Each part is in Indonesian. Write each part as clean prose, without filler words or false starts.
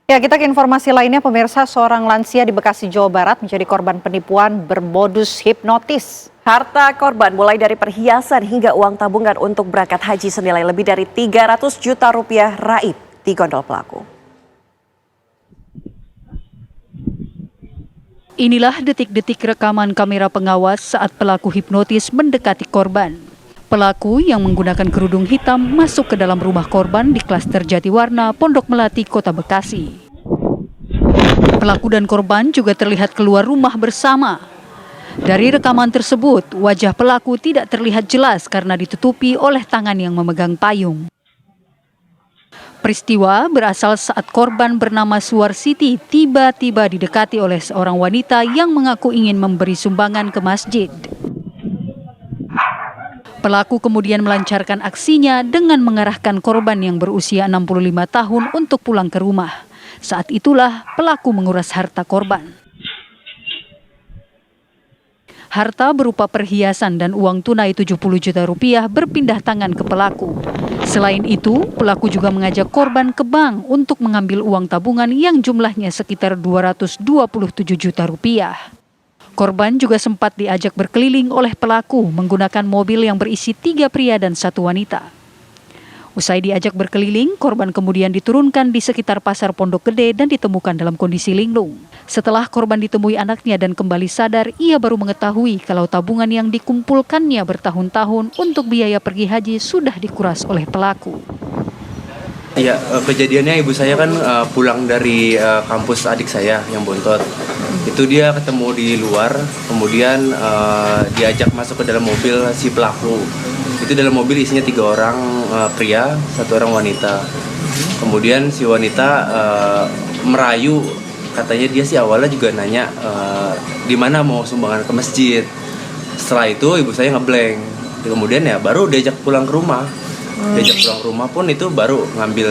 Ya, kita ke informasi lainnya, pemirsa. Seorang lansia di Bekasi, Jawa Barat menjadi korban penipuan bermodus hipnotis. Harta korban mulai dari perhiasan hingga uang tabungan untuk berangkat haji senilai lebih dari 300 juta rupiah raib di gondol pelaku. Inilah detik-detik rekaman kamera pengawas saat pelaku hipnotis mendekati korban. Pelaku yang menggunakan kerudung hitam masuk ke dalam rumah korban di klaster Jatiwarna, Pondok Melati, Kota Bekasi. Pelaku dan korban juga terlihat keluar rumah bersama. Dari rekaman tersebut, wajah pelaku tidak terlihat jelas karena ditutupi oleh tangan yang memegang payung. Peristiwa berasal saat korban bernama Suwarsiti tiba-tiba didekati oleh seorang wanita yang mengaku ingin memberi sumbangan ke masjid. Pelaku kemudian melancarkan aksinya dengan mengarahkan korban yang berusia 65 tahun untuk pulang ke rumah. Saat itulah pelaku menguras harta korban. Harta berupa perhiasan dan uang tunai 70 juta rupiah berpindah tangan ke pelaku. Selain itu, pelaku juga mengajak korban ke bank untuk mengambil uang tabungan yang jumlahnya sekitar 227 juta rupiah. Korban juga sempat diajak berkeliling oleh pelaku menggunakan mobil yang berisi 3 pria dan 1 wanita. Usai diajak berkeliling, korban kemudian diturunkan di sekitar Pasar Pondok Gede dan ditemukan dalam kondisi linglung. Setelah korban ditemui anaknya dan kembali sadar, ia baru mengetahui kalau tabungan yang dikumpulkannya bertahun-tahun untuk biaya pergi haji sudah dikuras oleh pelaku. Ya, kejadiannya ibu saya kan pulang dari kampus adik saya yang bontot. Itu dia ketemu di luar, kemudian diajak masuk ke dalam mobil si pelaku. Itu dalam mobil isinya 3 orang pria, 1 orang wanita. Kemudian si wanita merayu, katanya dia sih awalnya juga nanya di mana mau sumbangan ke masjid. Setelah itu ibu saya ngeblank. Kemudian ya baru diajak pulang ke rumah. Diajak pulang ke rumah pun itu baru ngambil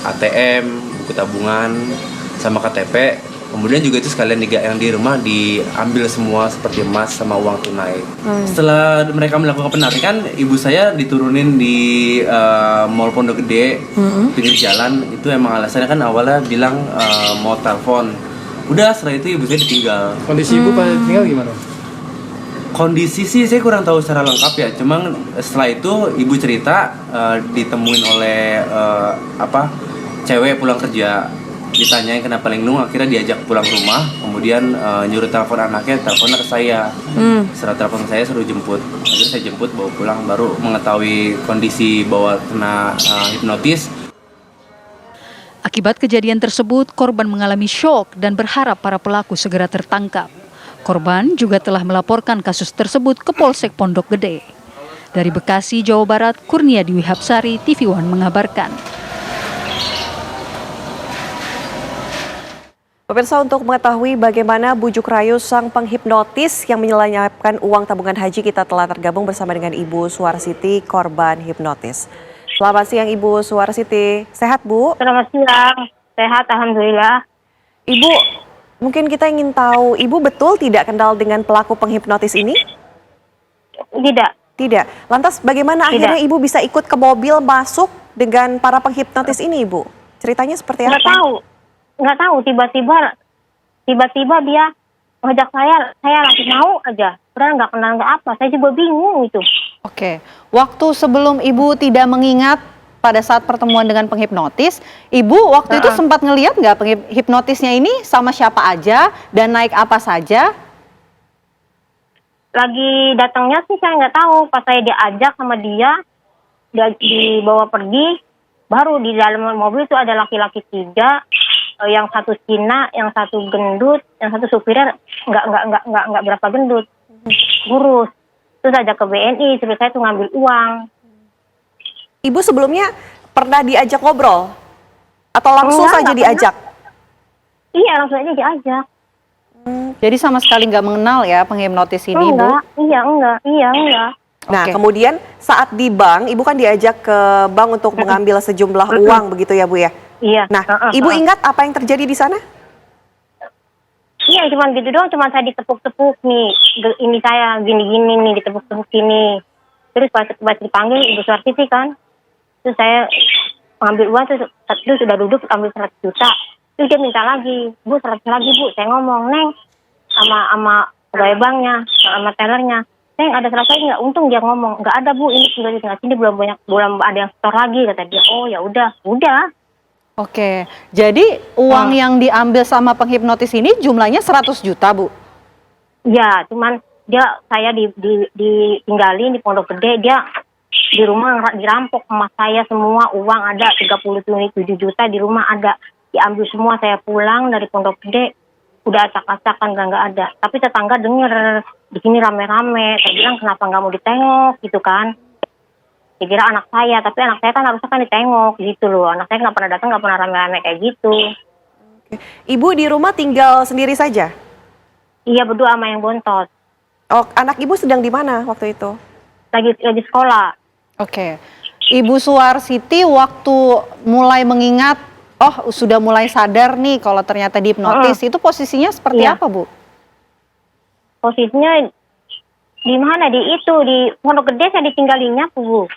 ATM, buku tabungan, sama KTP. Kemudian juga itu sekalian yang di rumah diambil semua seperti emas sama uang tunai. Setelah mereka melakukan penarikan, ibu saya diturunin di Mall Pondok Gede, pinggir jalan. Itu emang alasannya kan awalnya bilang mau telepon. Udah, setelah itu ibu saya ditinggal. Kondisi ibu pada tinggal gimana? Kondisi sih saya kurang tahu secara lengkap ya. Cuma setelah itu ibu cerita ditemuin oleh cewek pulang kerja. Ditanyain kenapa linglung, akhirnya diajak pulang rumah, kemudian nyuruh telepon anaknya, teleponnya ke saya. Setelah telepon ke saya suruh jemput, akhirnya saya jemput bawa pulang, baru mengetahui kondisi bahwa kena hipnotis. Akibat kejadian tersebut, korban mengalami syok dan berharap para pelaku segera tertangkap. Korban juga telah melaporkan kasus tersebut ke Polsek Pondok Gede. Dari Bekasi, Jawa Barat, Kurnia Dwi Hapsari, TV One mengabarkan. Pemirsa, untuk mengetahui bagaimana bujuk rayu sang penghipnotis yang menyelanyapkan uang tabungan haji, kita telah tergabung bersama dengan Ibu Suwarsiti, korban hipnotis. Selamat siang Ibu Suwarsiti, sehat Bu? Selamat siang, sehat Alhamdulillah. Ibu, mungkin kita ingin tahu, Ibu betul tidak kenal dengan pelaku penghipnotis ini? Tidak. Tidak. Lantas bagaimana akhirnya Ibu bisa ikut ke mobil masuk dengan para penghipnotis ini Ibu? Ceritanya seperti apa? Nggak tahu, tiba-tiba dia ngajak saya langsung mau aja. Padahal nggak kenal nggak apa, saya juga bingung itu. Oke, waktu sebelum Ibu tidak mengingat pada saat pertemuan dengan penghipnotis, Ibu waktu itu sempat ngelihat nggak penghipnotisnya ini sama siapa aja dan naik apa saja? Lagi datangnya sih saya nggak tahu, pas saya diajak sama dia dibawa pergi, baru di dalam mobil itu ada laki-laki 3. Yang 1 Cina, yang 1 gendut, yang 1 supirnya nggak berapa gendut, kurus. Terus ajak ke BNI, terus saya tuh ngambil uang. Ibu sebelumnya pernah diajak ngobrol atau langsung saja diajak? Iya, langsung aja diajak. Jadi sama sekali nggak mengenal ya penghipnotis ini, enggak, Bu? Enggak. Nah, kemudian saat di bank, Ibu kan diajak ke bank untuk mengambil sejumlah uang begitu ya Bu ya? Iya. Nah, Ibu ingat apa yang terjadi di sana? Iya, cuma gitu doang, cuma saya ditepuk-tepuk nih. Ini saya gini-gini nih, ditepuk-tepuk gini. Terus pas dipanggil Ibu Suwarsiti kan. Terus saya ngambil uang itu sudah duduk ambil 100 juta. Terus dia minta lagi, Bu 100 lagi Bu. Saya ngomong, Neng, sama pegawai banknya, sama tellernya. Neng ada 100 lagi nggak? Untung dia ngomong, nggak ada Bu, ini sudah di tengah sini belum ada yang store lagi, kata dia. Oh ya udah. Oke, jadi uang yang diambil sama penghipnotis ini jumlahnya 100 juta, Bu? Ya, cuman saya ditinggalin di Pondok Gede, dia di rumah dirampok emas saya semua, uang ada 37 juta di rumah ada, diambil semua. Saya pulang dari Pondok Gede udah acak-acakan nggak ada. Tapi tetangga denger di sini rame-rame, saya bilang kenapa nggak mau ditengok gitu kan? Dikira anak saya, tapi anak saya kan harusnya kan ditengok gitu loh. Anak saya nggak pernah datang, nggak pernah rame-rame kayak gitu. Ibu di rumah tinggal sendiri saja? Iya, berdua sama yang bontot. Oh, anak ibu sedang di mana waktu itu? Lagi sekolah. Oke. Ibu Suwarsiti waktu mulai mengingat, oh sudah mulai sadar nih kalau ternyata dihipnotis, itu posisinya seperti Iya. apa, Bu? Posisinya di mana? Di Pondok Gede saya ditinggalinya, Bu.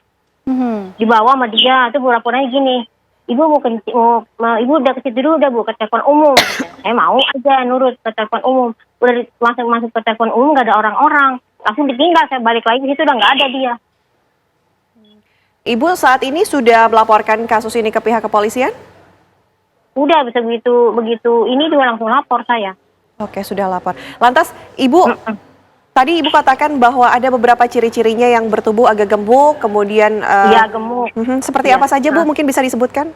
Dibawa sama dia, itu pura-puranya gini. Ibu ibu udah ke situ dulu udah Bu, ke telepon umum. Saya mau aja nurut ke telepon umum. Udah masuk ke telepon umum nggak ada orang-orang. Langsung ditinggal, saya balik lagi ke situ udah nggak ada dia. Ibu saat ini sudah melaporkan kasus ini ke pihak kepolisian? Udah bisa begitu ini dia langsung lapor saya. Oke, sudah lapor. Lantas, Ibu, tadi Ibu katakan bahwa ada beberapa ciri-cirinya yang bertubuh agak gemuk, kemudian... Iya, gemuk. Seperti Iya. apa saja, Bu? Mungkin bisa disebutkan?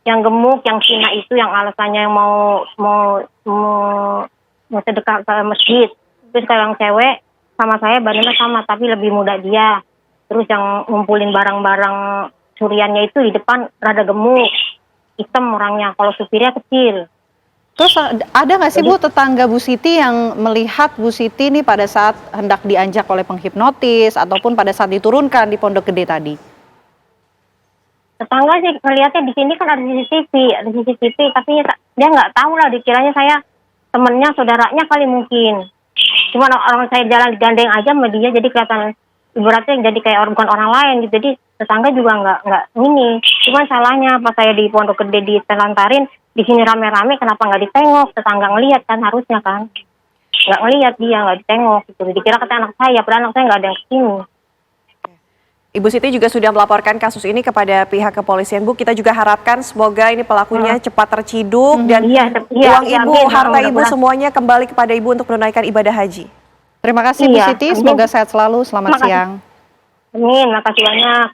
Yang gemuk, yang Cina itu yang alasannya mau sedekah ke masjid. Terus kalau yang cewek sama saya badannya sama tapi lebih muda dia. Terus yang ngumpulin barang-barang curiannya itu di depan rada gemuk, hitam orangnya. Kalau supirnya kecil. Terus ada nggak sih, Bu, tetangga Bu Siti yang melihat Bu Siti nih pada saat hendak diajak oleh penghipnotis ataupun pada saat diturunkan di Pondok Gede tadi? Tetangga sih ngeliatnya di sini kan ada CCTV, tapi dia nggak tahu lah, dikiranya saya temennya, saudaranya kali mungkin. Cuma orang saya jalan digandeng aja sama dia, jadi kelihatan ibaratnya jadi kayak bukan orang lain gitu. Jadi tetangga juga nggak ini. Cuman salahnya pas saya di Pondok Gede ditelantarin, di sini rame-rame, kenapa nggak ditengok? Tetangga ngelihat kan, harusnya kan. Nggak ngelihat dia, nggak ditengok gitu. Dikira kata anak saya, padahal anak saya nggak ada yang kesini. Ibu Siti juga sudah melaporkan kasus ini kepada pihak kepolisian, Bu. Kita juga harapkan semoga ini pelakunya cepat terciduk dan uang Ibu, harta Ibu semuanya kembali kepada Ibu untuk menunaikan ibadah haji. Terima kasih, Bu Siti. Semoga sehat selalu. Selamat siang. Amin, makasih banyak.